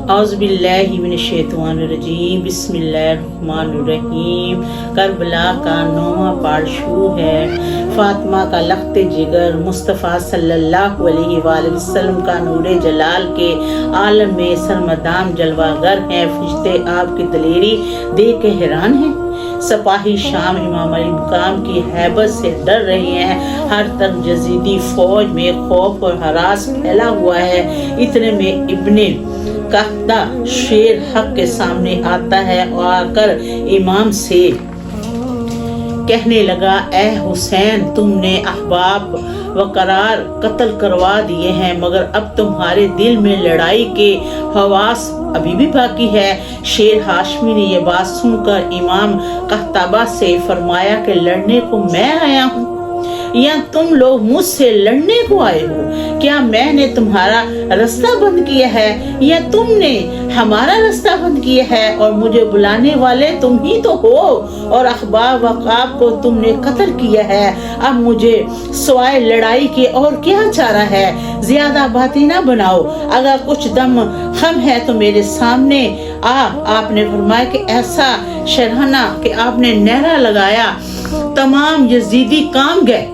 औज़ुबिल्लाहि मिनश्शैतानिर्रजीम बिस्मिल्लाहिर्रहमानिर्रहीम। करबला का 9वां पार्ट शुरू है। फातिमा का लख्त जिगर मुस्तफ़ा सल्लल्लाहु अलैहि वसल्लम का नूरे जलाल के आलम में सरमदाम जलवागर हैं। फरिश्ते आपकी दलेरी देख के हैरान हैं। सिपाही शाम इमाम अली मुकाम की हैबत से डर रहे हैं। हर तरफ यजीदी फौज में खौफ और हरास फैला हुआ है। इतने में इब्ने कहता शेर हक के सामने आता है और आकर इमाम से कहने लगा, ए हुसैन, तुमने अहबाब वकरार कत्ल करवा दिए हैं, मगर अब तुम्हारे दिल में लड़ाई के हवास अभी भी बाकी है। शेर हाशमी ने ये बात सुनकर इमाम कहताबा से फरमाया कि लड़ने को मैं आया हूँ या तुम लोग मुझसे लड़ने को आए हो? क्या मैंने तुम्हारा रास्ता बंद किया है या तुमने हमारा रास्ता बंद किया है? और मुझे बुलाने वाले तुम ही तो हो और अखबार वकाब को तुमने कत्ल किया है। अब मुझे सवाए लड़ाई के और क्या चारा है? ज्यादा बातें ना बनाओ, अगर कुछ दम खम है तो मेरे सामने आपने फरमाया कि ऐसा शरहना कि आपने नारा लगाया, तमाम यजीदी काम गए।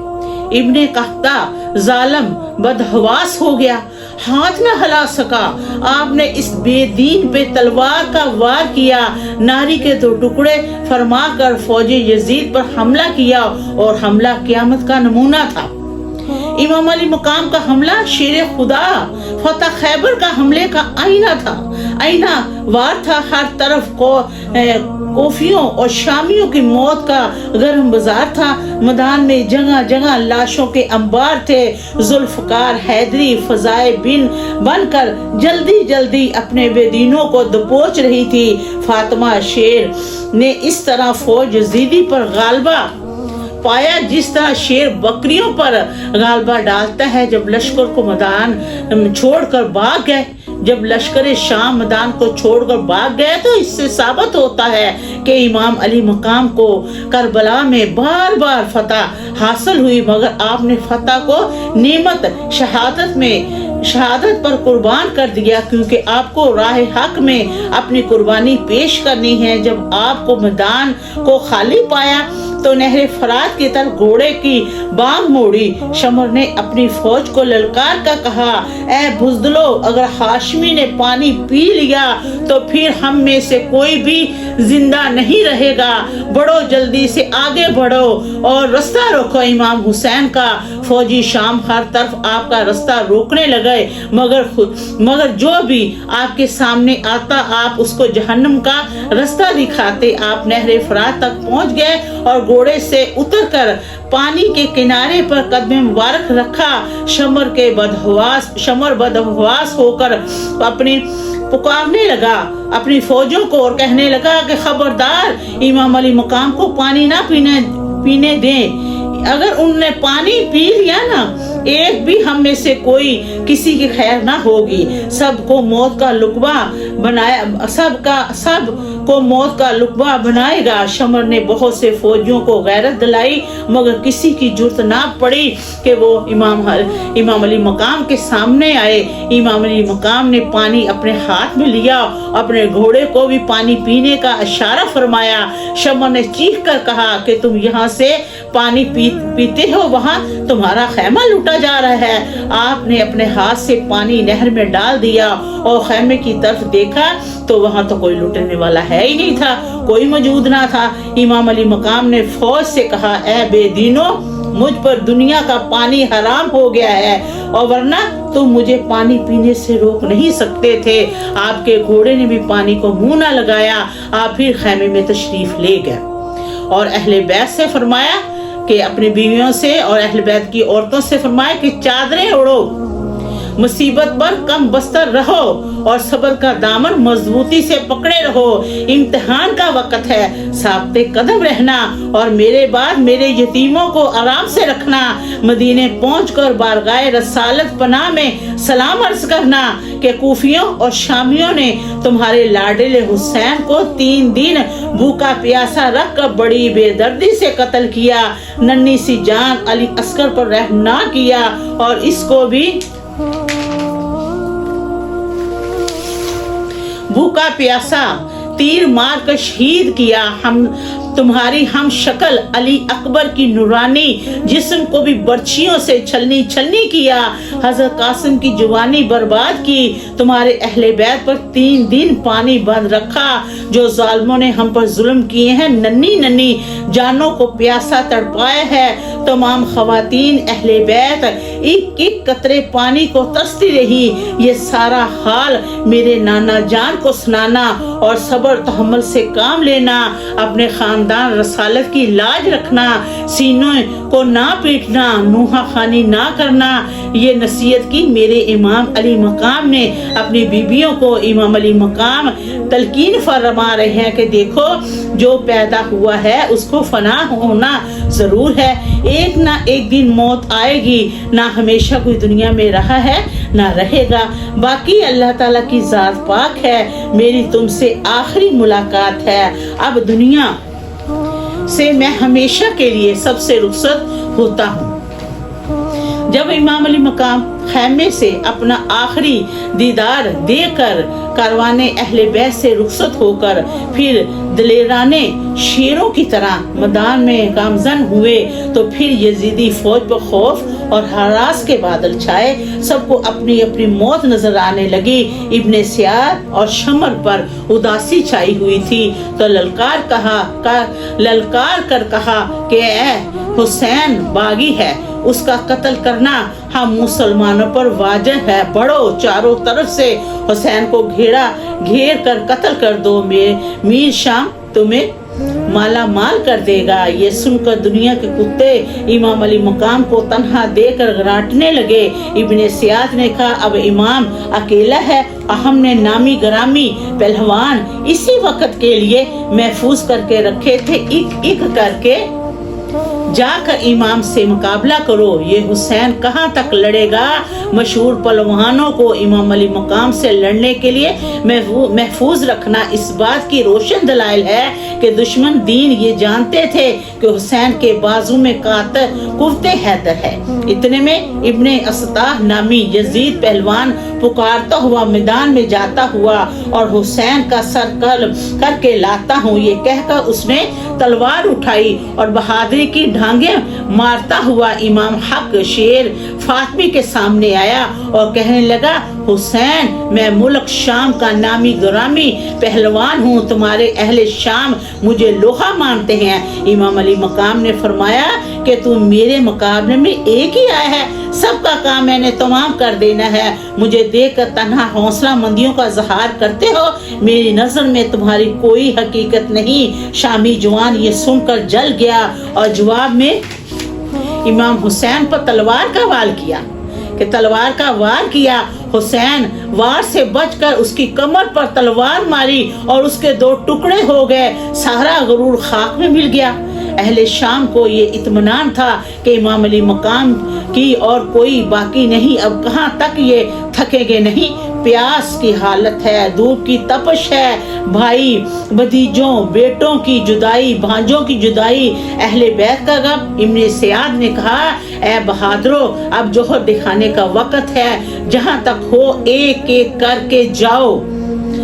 इब्ने कहता जालम बदहवास हो गया, हाथ न हिला सका। आपने इस बेदीन पे तलवार का वार किया, नारी के 2 टुकड़े फरमाकर फौजी यजीद पर हमला किया और हमला क़यामत का नमूना था। इमाम अली मुकाम का हमला शेर खुदा फतह खैबर का हमले का आईना था, आईना वार था। हर तरफ कोफियों और शामियों की मौत का गर्म बाजार था। मैदान में जगह जगह लाशों के अंबार थे। जुल्फकार हैदरी फजाए बिन बनकर जल्दी जल्दी अपने बेदीनों को दबोच रही थी। फातिमा शेर ने इस तरह फौज यजीदी पर गालबा पाया जिस तरह शेर बकरियों पर गालबा डालता है। जब लश्कर को मैदान छोड़कर भाग गए, जब लश्कर शाम मैदान को छोड़कर भाग गए, तो इससे साबित होता है कि इमाम अली मकाम को करबला में बार बार फतह हासिल हुई, मगर आपने फतह को नेमत शहादत पर कुर्बान कर दिया, क्योंकि आपको राह हक में अपनी कुर्बानी पेश करनी है। जब आपको मैदान को खाली पाया तो नहर फरात की तरफ घोड़े की बांग मोड़ी। शमर ने अपनी फौज को ललकार कर कहा, ए बुज़दिलो, अगर हाशमी ने पानी पी लिया तो फिर हम में से कोई भी जिंदा नहीं रहेगा। बढ़ो, जल्दी से आगे बढ़ो और रास्ता रोको। इमाम हुसैन का फौजी शाम हर तरफ आपका रास्ता रोकने लगे, मगर जो भी आपके सामने आता आप उसको जहन्नम का रास्ता दिखाते। आप नहर फरात तक पहुंच गए और घोड़े से उतरकर पानी के किनारे पर कदम मुबारक रखा। शमर बदहवास होकर अपनी पुकारने लगा अपनी फौजों को और कहने लगा कि खबरदार, इमाम अली मकाम को पानी ना पीने दें। अगर उनने पानी पी लिया ना, एक भी हम में से कोई किसी की खैर ना होगी। सबको मौत का लुकवा बनाएगा। शमर ने बहुत से फौजियों को गैरत दिलाई, मगर किसी की जुर्त ना पड़ी कि वो इमाम अली मकाम के सामने आए। इमाम अली मकाम ने पानी अपने हाथ में लिया, अपने घोड़े को भी पानी पीने का इशारा फरमाया। शमर ने चीख कर कहा कि तुम यहाँ से पानी पीते हो, वहाँ तुम्हारा खैमा लूटा जा रहा है। आपने अपने हाथ से पानी नहर में डाल दिया और खैमे की तरफ देखा तो वहाँ तो कोई लूटने वाला है ही नहीं था, कोई मौजूद ना था। इमाम अली मकाम ने फौज से कहा, ए बेदीनो, मुझ पर दुनिया का पानी हराम हो गया है और वरना तुम मुझे पानी पीने से रोक नहीं सकते थे। आपके घोड़े ने भी पानी को मुंह न लगाया। आप फिर खैमे में तशरीफ ले गए और अहले बैत से फरमाया कि अपनी बीवियों से और अहले बैत की औरतों से फरमाया कि चादरें ओढ़ो, मुसीबत पर कम बस्तर रहो और सब्र का दामन मजबूती से पकड़े रहो। इम्तिहान का वक्त है, साबते कदम रहना और मेरे बाद मेरे यतीमों को आराम से रखना। मदीने पहुंचकर बारगाह रसालत पनाह में सलाम अर्ज करना कि कूफियों और शामियों ने तुम्हारे लाडले हुसैन को 3 दिन भूखा प्यासा रख कर बड़ी बेदर्दी से कत्ल किया। नन्ही सी जान अली अस्कर पर रहम ना किया और इसको भी भूखा प्यासा तीर मार कर शहीद किया हम तुम्हारी हम शक्ल अली अकबर की नूरानी जिस्म को भी बर्छियों से छलनी छलनी किया। हजरत कासिम की जवानी बर्बाद की, तुम्हारे अहले बैत पर 3 दिन पानी बंद रखा। जो जालिमों ने हम पर जुल्म किए हैं, नन्ही नन्ही जानों को प्यासा तड़पाया है। तमाम खवातीन अहले बैत एक एक कतरे पानी को तरसती रही। ये सारा हाल मेरे नाना जान को सुनाना और सब्र तहम्मुल से काम लेना, अपने खानदान रसालत की लाज रखना, सीनों को ना पीटना, नूहा खानी ना करना। ये नसीहत की मेरे इमाम अली मकाम ने अपनी बीबियों को। इमाम अली मकाम तलकीन फरमा रहे हैं कि देखो, जो पैदा हुआ है उसको फना होना जरूर है। एक ना एक दिन मौत आएगी, ना हमेशा कोई दुनिया में रहा है ना रहेगा। बाकी अल्लाह ताला की जात पाक है। मेरी तुमसे आखिरी मुलाकात है। अब दुनिया से मैं हमेशा के लिए सबसे रुखसत होता हूँ। जब इमाम अली मकाम खैमे से अपना आखिरी दीदार देकर कारवाने अहले बैत से रुखसत होकर फिर दलेराने शेरों की तरह मैदान में गामजन हुए, तो फिर यजीदी फौज पर खौफ और हरास के बादल छाए। सबको अपनी अपनी मौत नजर आने लगी। इब्ने सियाद और शमर पर उदासी छाई हुई थी। तो ललकार कर कहा कि ए हुसैन बागी है, उसका कत्ल करना हम मुसलमानों पर वाजिब है। बढ़ो, चारों तरफ से हुसैन को घेर कर कत्ल कर दो। मीर शाम तुम्हें माला माल कर देगा। ये सुनकर दुनिया के कुत्ते इमाम अली मकाम को तन्हा देकर गराटने लगे। इब्ने सियाद ने कहा, अब इमाम अकेला है और हमने नामी गरामी पहलवान इसी वक्त के लिए महफूज करके रखे थे। एक करके जाकर इमाम से मुकाबला करो। ये हुसैन कहाँ तक लड़ेगा? मशहूर पहलवानों को इमाम अली मकाम से लड़ने के लिए महफूज रखना इस बात की रोशन दलाइल है कि दुश्मन दीन ये जानते थे कि हुसैन के बाजू में कुव्वते हैदर है। इतने में इब्ने अस्ताह नामी यजीद पहलवान पुकारता हुआ मैदान में जाता हुआ और हुसैन का सर करके लाता हूँ ये कहकर उसने तलवार उठाई और बहादुरी की ढांगे मारता हुआ इमाम हक शेर फातिमी के सामने आया और कहने लगा, हुसैन, मैं मुल्क शाम का नामी गरामी पहलवान हूँ। तुम्हारे अहले शाम मुझे लोहा मानते हैं। इमाम अली मकाम ने फरमाया कि तुम मेरे मुकाबले में एक ही आया है, सबका काम मैंने तमाम कर देना है। मुझे देखकर तन्हा हौसला मंदियों का इजहार करते हो। मेरी नजर में तुम्हारी कोई हकीकत नहीं। शामी जवान ये सुनकर जल गया और जवाब में इमाम हुसैन पर तलवार का वार किया। हुसैन वार से बचकर उसकी कमर पर तलवार मारी और उसके 2 टुकड़े हो गए। सारा गरूर खाक में मिल गया। अहले शाम को ये इत्मीनान था कि इमाम अली मकाम की और कोई बाकी नहीं। अब कहाँ तक ये थकेंगे नहीं। प्यास की हालत है, धूप की तपश है, भाई भतीजों बेटों की जुदाई, भांजों की जुदाई, अहले बैत का गम। इब्ने सियाद ने कहा, ए बहादुरों, अब जोहर दिखाने का वक्त है। जहाँ तक हो एक एक करके जाओ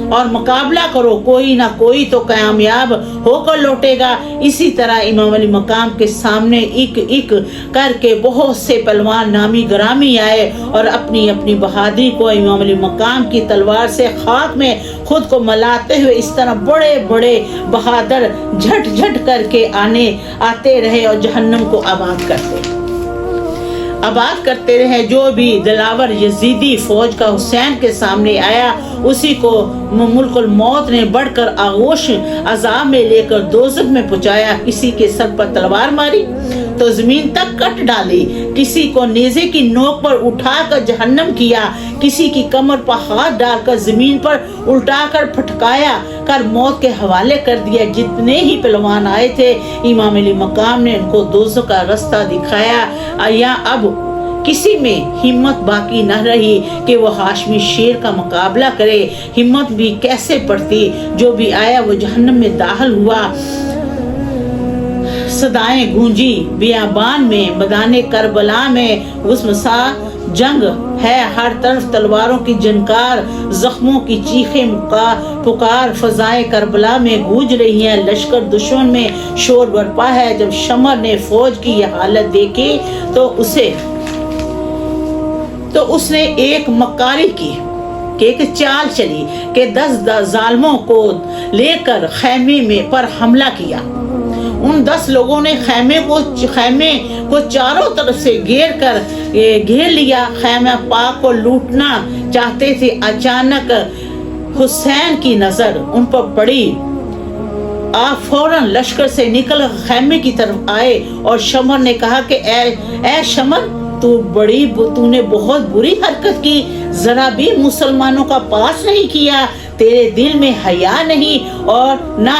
और मुकाबला करो, कोई ना कोई तो कामयाब होकर लौटेगा। इसी तरह इमाम अली मकाम के सामने एक करके बहुत से पहलवान नामी गरामी आए और अपनी अपनी बहादुरी को इमाम अली मकाम की तलवार से खाक में खुद को मलाते हुए इस तरह बड़े बड़े बहादुर झट झट करके आते रहे और जहन्नम को आबाद करते रहे। जो भी दिलावर यजीदी फौज का हुसैन के सामने आया, उसी को मुल्कुल मौत ने बढ़कर आगोश अजाब में लेकर दोज़ख में पहुंचाया। किसी के सर पर तलवार मारी तो जमीन तक कट डाली, किसी को नेज़े की नोक पर उठाकर जहन्नम किया, किसी की कमर पर हाथ डालकर जमीन पर उल्टाकर फटकाया कर मौत के हवाले कर दिया। जितने ही पहलवान आए थे, इमाम अली मकाम ने उनको दोज़ख का रास्ता दिखाया। या अब किसी में हिम्मत बाकी न रही कि वो हाशमी शेर का मुकाबला करे। हिम्मत भी कैसे पड़ती, जो भी आया वो जहन्नम में दाखिल हुआ। सदाएं गूंजी बियाबान में, मैदाने करबला में, उसमसा जंग है, हर तरफ तलवारों की जनकार, जख्मों की चीखें पुकार फजाए करबला में गूंज रही हैं। लश्कर दुश्मन में शोर बरपा है। जब शमर ने फौज की यह हालत देखी तो उसने एक मक्कारी की कि एक चाल चली कि 10 जालिमों को लेकर खैमे में पर हमला किया। उन 10 लोगों ने खैमे को चारों तरफ से घेर लिया। खैमा पाक को लूटना चाहते थे। अचानक हुसैन की नजर उन पर पड़ी। आप फौरन लश्कर से निकल खैमे की तरफ आए और शमर ने कहा कि ऐ शमर, तूने बहुत बुरी हरकत की, जरा भी मुसलमानों का पास नहीं किया। तेरे दिल में हया नहीं और ना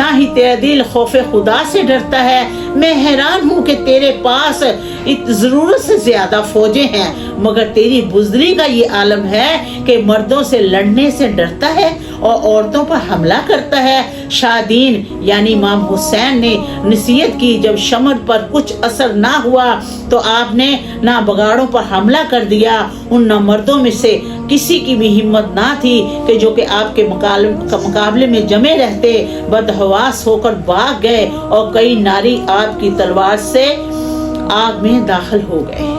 ही तेरा दिल खौफ खुदा से डरता है। मैं हैरान हूँ कि तेरे पास जरूरत से ज्यादा फौजें हैं, मगर तेरी बुज़दिली का ये आलम है कि मर्दों से लड़ने से डरता है और औरतों पर हमला करता है। शादीन यानी इमाम हुसैन ने नसीहत की। जब शमर पर कुछ असर ना हुआ तो आपने ना बगाड़ों पर हमला कर दिया। उन मर्दों में से किसी की भी हिम्मत ना थी कि जो कि आपके मुकाबले में जमे रहते। बदहवास होकर भाग गए और कई नारी आपकी तलवार से आग में दाखिल हो गए।